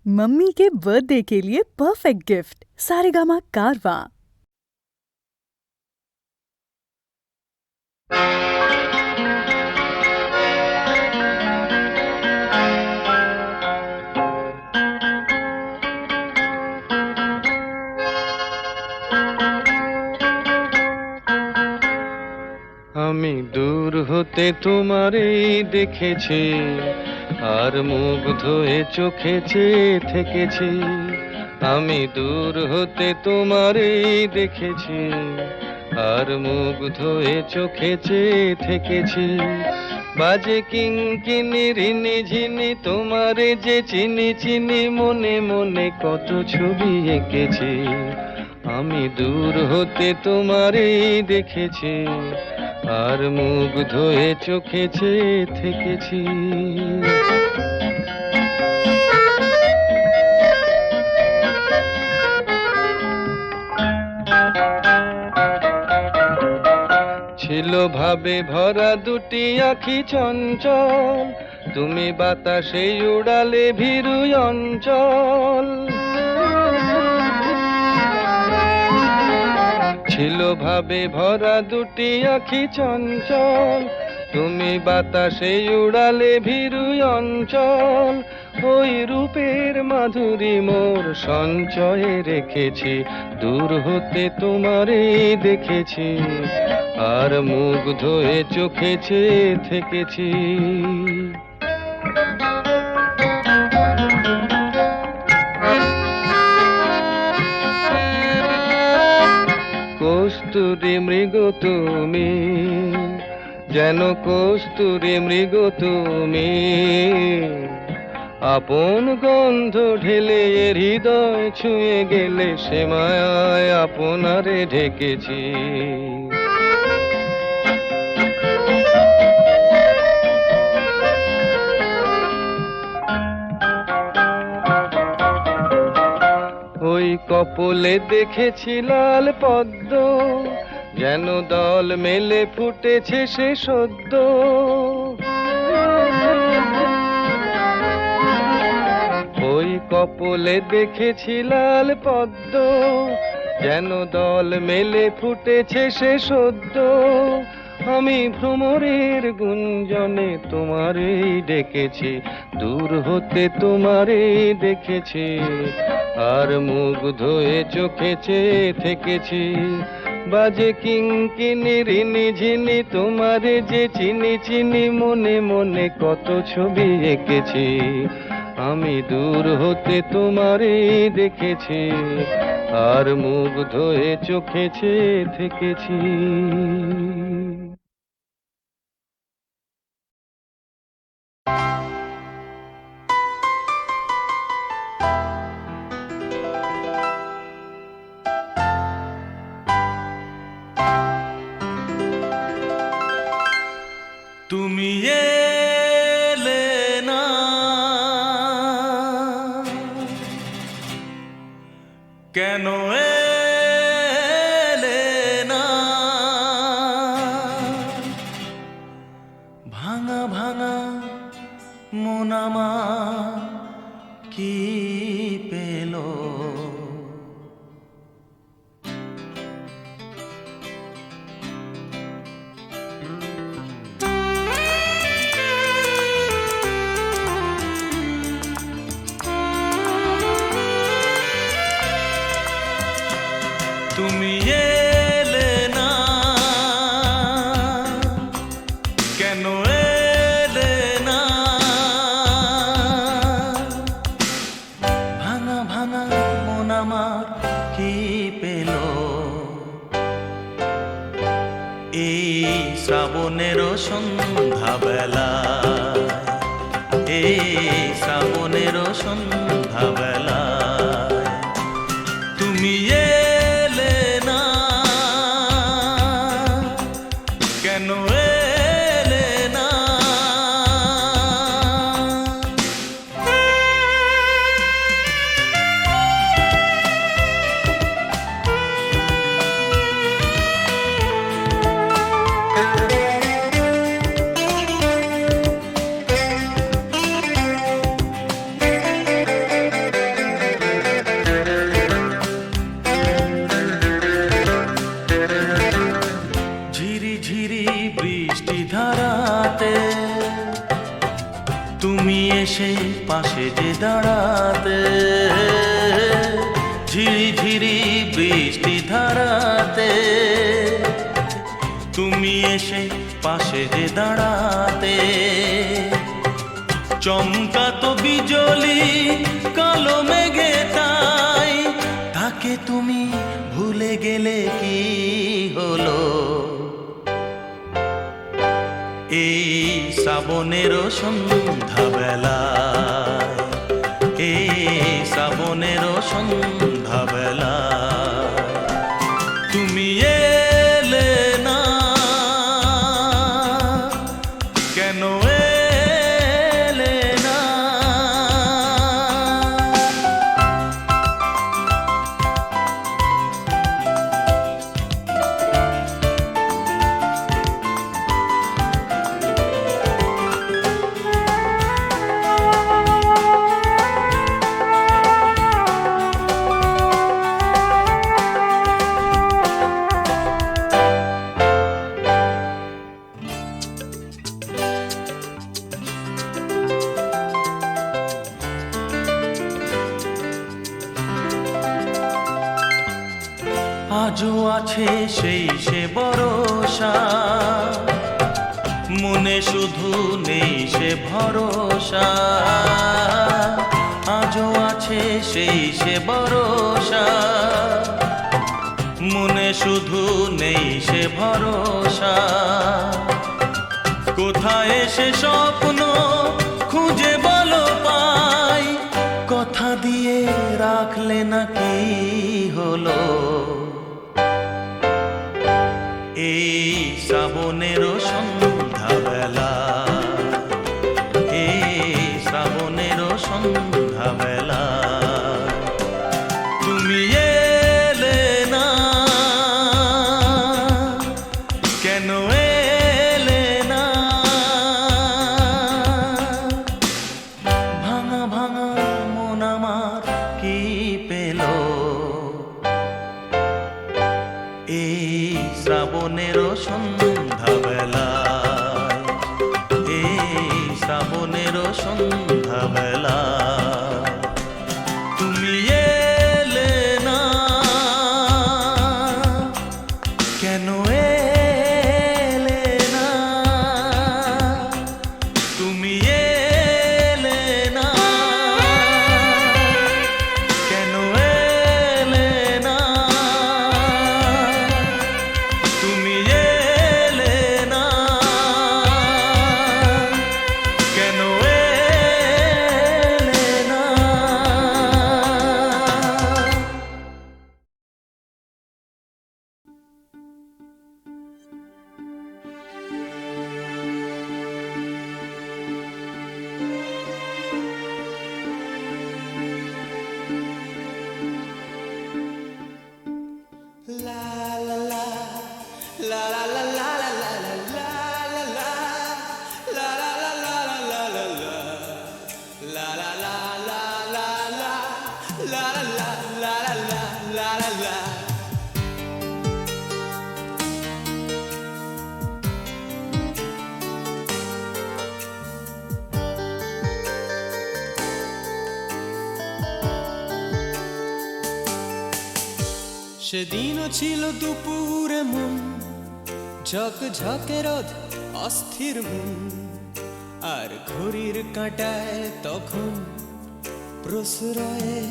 Mummy के birthday के लिए परफेक्ट गिफ्ट सारेगामा कारवां। আমি দূর হতে তোমারই দেখেছি, আর মুগ্ধ হয়ে চোখে চেয়ে থেকেছি। আমি দূর হতে তোমারই দেখেছি, আর মুগ্ধ হয়ে চোখে চেয়ে থেকেছি। বাজে কিঙ্কিনি রিনি ঝিনি তোমারে যে চিনি চিনি, মনে মনে কত ছবি এঁকেছি। আমি দূর হতে তোমারই দেখেছি, আর মুগ্ধ হয়ে চোখে চেয়ে থেকেছি। ছিল ভাবে ভরা দুটি আঁখি চঞ্চল, তুমি বাতাসে উড়ালে ভীরু অঞ্চল। ছিল ভাবে ভরা দুটি আঁখি চঞ্চল, তুমি বাতাসে উড়ালে ভীরু অঞ্চল। ওই রূপের মাধুরী মোর সঞ্চয়ে রেখেছি, দূর হতে তোমারে দেখেছি, আর মুগ্ধ হয়ে চোখে চেয়ে থেকেছি। কস্তুরী মৃগ তুমি, যেন কস্তুরী মৃগ তুমি, আপন গন্ধ ঢেলে হৃদয় ছুঁয়ে গেলে, সে মায়ায় আপনারে ঢেকেছি। ওই কপলে দেখেছি লাল পদ্ম, যেন দল মেলে ফুটেছে সে সদ্য। ওই কপলে দেখেছি লাল পদ্ম, যেন দল মেলে ফুটেছে সে সদ্য। আমি ভ্রমরের গুঞ্জনে তোমারেই ডেকেছি, দূর হতে তোমারেই দেখেছি, আর মুগ্ধ হয়ে চোখে চেয়ে থেকেছি। বাজে কিঙ্কিনি রিনি ঝিনি তোমারে যে চিনি চিনি, মনে মনে কত ছবি এঁকেছি। আমি দূর হতে তোমারে দেখেছি, আর মুগ্ধ হয়ে চোখে চেয়ে থেকেছি। তুমি এলে না, কেন এলে না, ভাঙা ভাঙা মন আমার কি পেল। তুমি এলে না, কেন এলে না, ভাঙা ভাঙা মন আমার কি পেল। এই শ্রাবণের সন্ধ্যাবেলা, এই শ্রাবণের সন্ধ্যাবেলা, তুমি এলে না, কেন এলে না। এসে দাঁড়াতে, ঝিরি ঝিরি বৃষ্টি ধারাতে, তুমি এসে পাশে যে দাঁড়াতে, চমকাতো বিজলি কালো মেঘে তাই, তাকে তুমি ভুলে গেলে কি হলো? এই শ্রাবণেরও সন্ধ্যাবেলায়, এই শ্রাবণেরও সন্ধ্যাবেলায় তুমি এলে না, কেন এলে না? আজও আছে সেই সে ভরসা, মনে শুধু নেই সে ভরসা। আজও আছে সেই সে ভরসা, মনে শুধু নেই সে ভরসা। কোথায় সে স্বপ্ন খুঁজে বলো পাই, কথা দিয়ে রাখলে নাকি হলো? এই শ্রাবণেরও সন্ধ্যাবেলা, এই শ্রাবণেরও সন্ধ্যাবেলা তুমি এলে না, কেন এলে না? ভাঙা ভাঙা মন আমার কি পেল এই শ্রাবণেরও সন্ধ্যাবেলায়, এই শ্রাবণেরও সন্ধ্যাবেলায় তুমি এলে না, কেন এলে না? তুমি এলে না, কেন এলে না? তুমি এলে না, কেন এলে না? সেদিনও ছিল দুপুরে মন ঝকঝকে রোদ অস্থির মন, আর ঘড়ির কাঁটায় তখন প্রশ্রয়ে।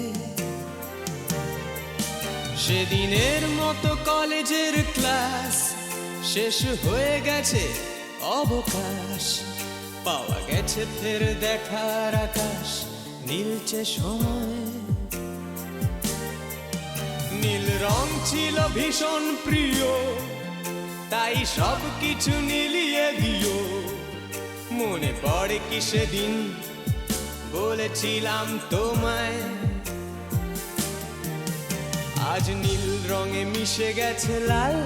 সেদিনের মতো কলেজের ক্লাস শেষ হয়ে গেছে, অবকাশ পাওয়া গেছে ফের দেখার আকাশ, নীলচে সময়। নীল রং ছিল ভীষণ প্রিয়, তাই সব কিছু নীলিয়ে দিও। মনে পড়ে কি সেদিন বলেছিলাম তোমায়, আজ নীল রঙে মিশে গেছে লাল,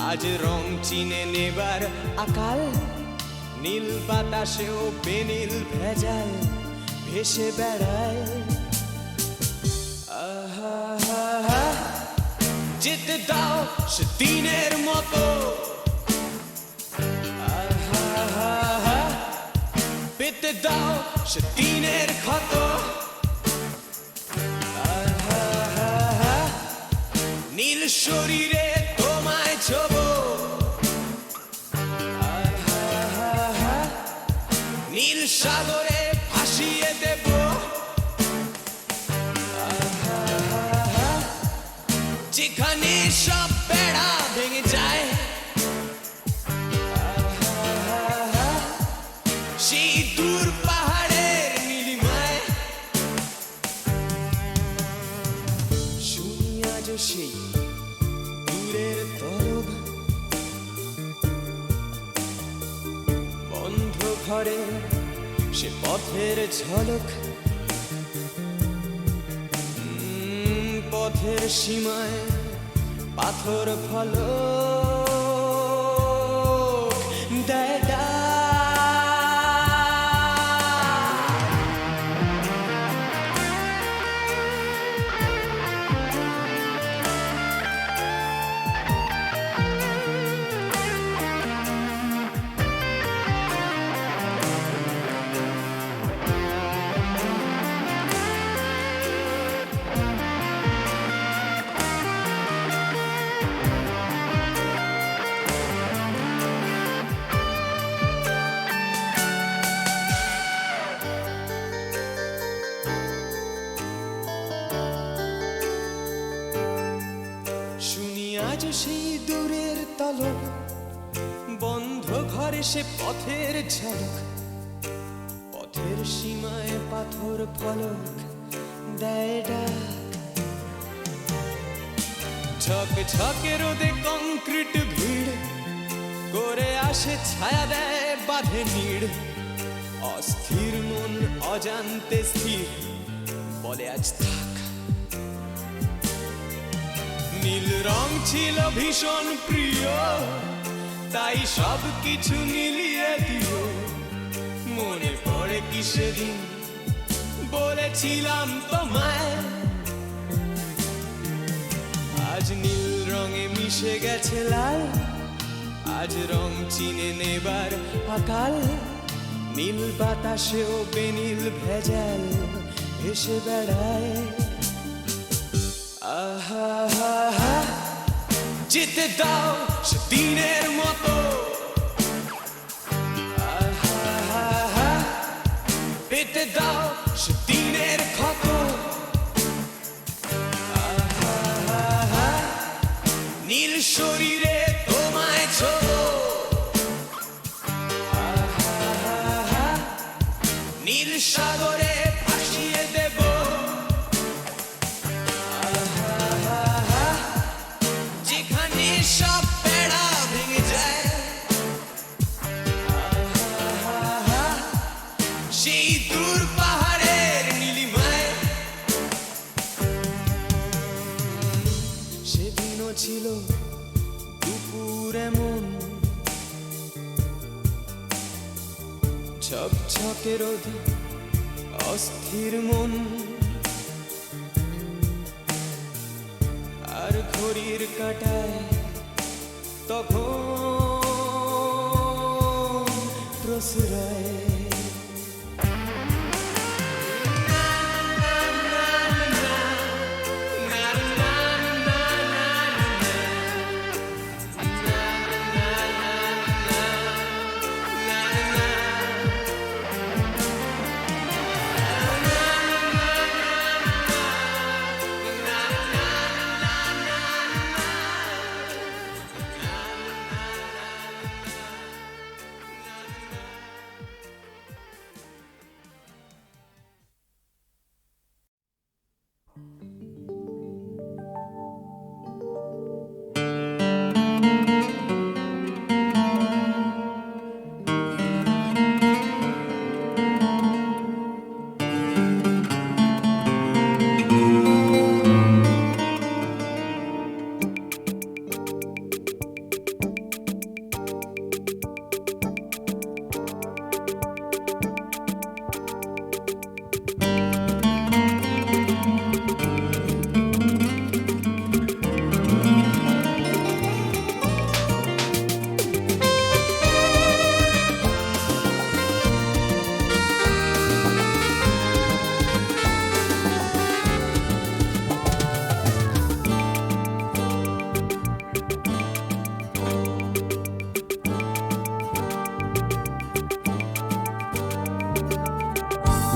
আজ রং চিনে নেবার আকাল। নীল বাতাসেও বেনীল ভেজাল ভেসে বেড়ায়। যেতে দাও সেদিনের মতো, পেতে দাও সে দিনের ক্ষত আহা, নীল শরীরে তোমায় ছোব আহা, নীল সাগরে ভাসিয়ে দেব আহা, যেখানে সব বেড়া ভেঙে যায় আহা, সেই দূর পাহাড়ের নীলিমায় শুনি আজ সেই দূরের তরব বন্ধ ঘরে সে পথের ঝলক পথের সীমায় পাথর ফলক দেয় ডাক। শুনি আজ সেই দূরের তলব বন্ধ ঘরে সে পথের ঝলক পথের সীমায় পাথর ফলক দেয় ডাক। ঝকে ঝকে রোদে কংক্রিট ভিড় করে আসে ছায়া দেয় বাঁধে নীড় অস্থির মন অজান্তে স্থির বলে আজ থাক। নীল রং ছিল ভীষণ প্রিয় তাই সব কিছু মিলিয়ে দিও মনে পড়ে কি সেদিন বলেছিলাম তোমায় আজ নীল রঙে মিশে গেছে লাল আজ রং চিনে নেবার আকাল নীল বাতাসেও বেনীল ভেজাল ভেসে বেড়ায় আহা, যেতে দাও সে দিনের মতো আহা, পেতে দাও সে দিনের ক্ষত আহা, নীল শরীরে তোমায় ছোব আহা, নীল সাগরে ভাসিয়ে দেব যেখানে সব বেড়া ভেঙে যায় আহা, সেই দূর পাহাড়ের নীলিমায় সেদিনও ছিল দুপুর এমন ঝকঝকে রোদ অস্থির মন আর ঘড়ির কাঁটায় তখন প্রসরায়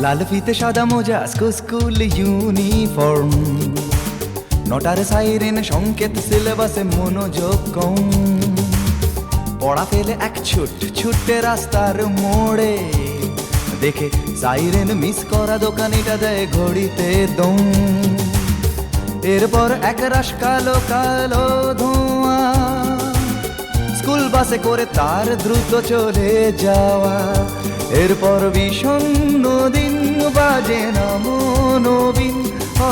লাল ফিতে সাদা মোজা স্কুল ইউনিফর্ম, নটার সাইরেন সংকেত সিলেবাসে মনোযোগ কম। পড়া ফেলে এক ছুটে রাস্তার মোড়ে, দেখে সাইরেন মিস করা দোকানিটা দেয় ঘড়িতে দম। এরপর এক রাশ কালো কালো ধোঁয়া, স্কুল বাসে করে তার দ্রুত চলে যাওয়া। এরপর বিষণ্ণ দিন বাজে না মনোবিন,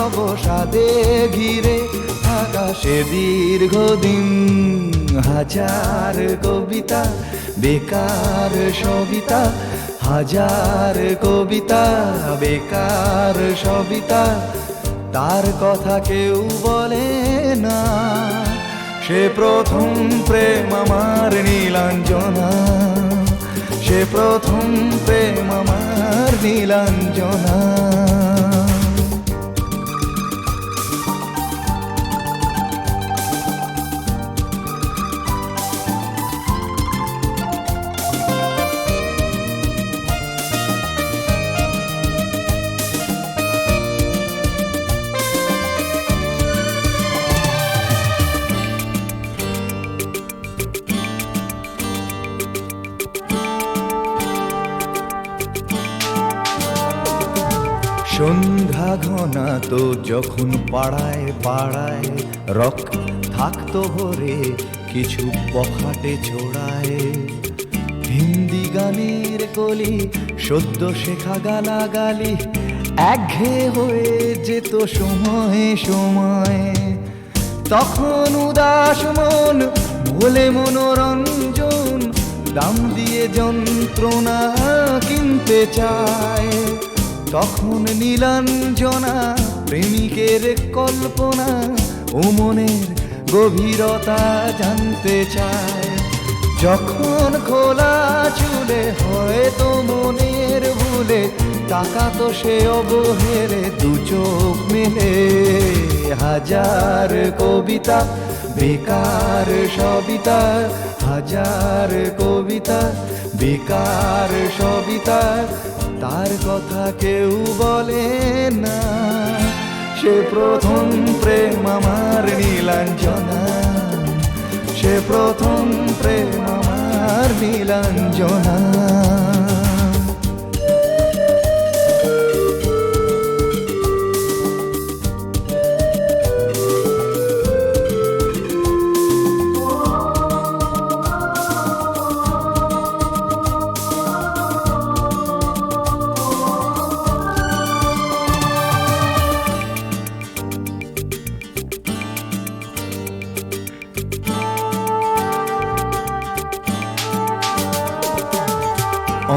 অবসাদে ঘিরে আকাশে দীর্ঘদিন। হাজার কবিতা বেকার সবিতা, হাজার কবিতা বেকার সবিতা, তার কথা কেউ বলে না। সে প্রথম প্রেম আমার নীলাঞ্জনা, সে প্রথম প্রেম আমার নীলাঞ্জনা। সন্ধ্যা ঘনা তো যখন পাড়ায় পাড়ায় রক থাকতো ভরে কিছু বখাটে ছোড়ায়। হিন্দি গানের কলি সদ্য শেখা গালাগালি একঘেয়ে হয়ে যেত সময়ে সময়ে। তখন উদাস মন ভোলে মনোরঞ্জন, দাম দিয়ে যন্ত্রণা কিনতে চায়। তখন নীলাঞ্জনা প্রেমিকের কল্পনা ও মনের গভীরতা জানতে চায়। যখন খোলা চুলে হয়তো মনের ভুলে তাকাতো সে অবহেলে দু চোখ মেলে। হাজার কবিতা বেকার সবিতা, হাজার কবিতা বেকার সবিতা, তার কথা কেউ বলে না। সে প্রথম প্রেম আমার নীলাঞ্জনা, সে প্রথম প্রেম আমার নীলাঞ্জনা।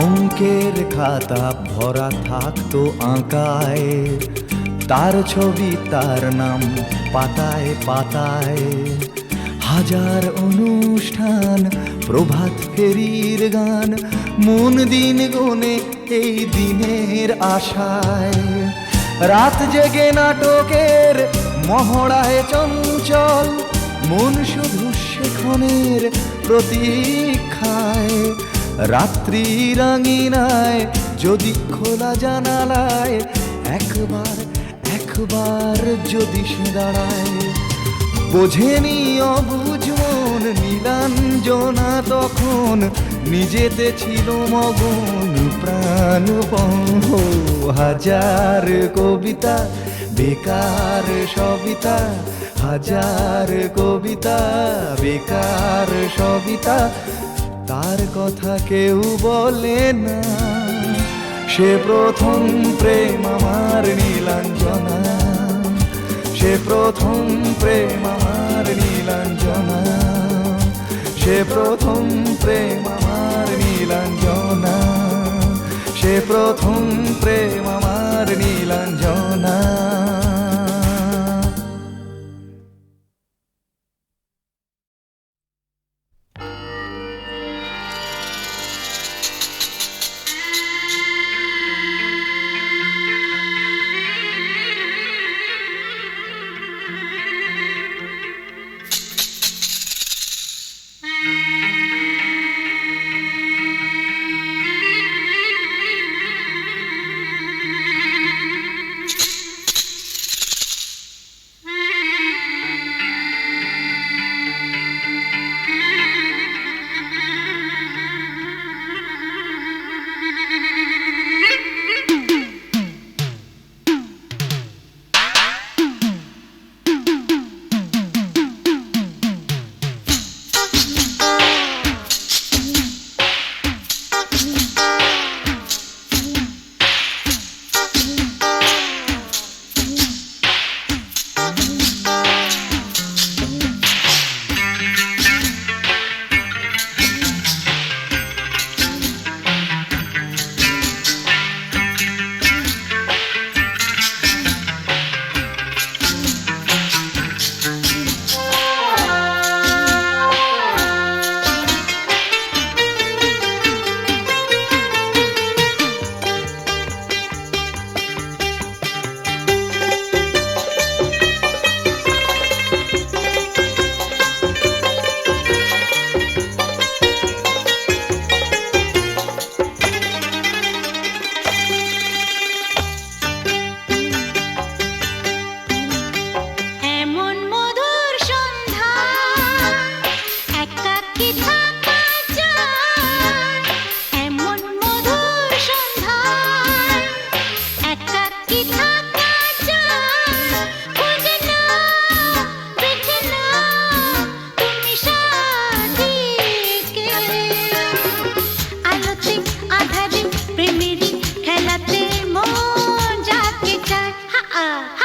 অঙ্কের খাতা ভরা থাকতো আঁকায়, তার ছবি তার নাম পাতায় পাতায়। হাজার অনুষ্ঠান প্রভাত ফেরির গান, মন দিন গুনে এই দিনের আশায়। রাত জেগে নাটকের মহড়ায় চঞ্চল, মন শুধু সেক্ষণের প্রতীক্ষায়। রাত্রি রাঙিনায় যদি খোলা জানালায় একবার একবার যদি সে দাঁড়ায়। বোঝেনি অবুঝ মন নীলাঞ্জনা তখন, নিজেতে ছিল মগন প্রাণপণ। হাজার কবিতা বেকার সবিতা, হাজার কবিতা বেকার সবিতা, তার কথা কেউ বলে না। সে প্রথম প্রেম আমার নীলাঞ্জনা, সে প্রথম প্রেম আমার নীলাঞ্জনা, সে প্রথম প্রেম আমার নীলাঞ্জনা, সে প্রথম প্রেম আমার নীলাঞ্জনা। আ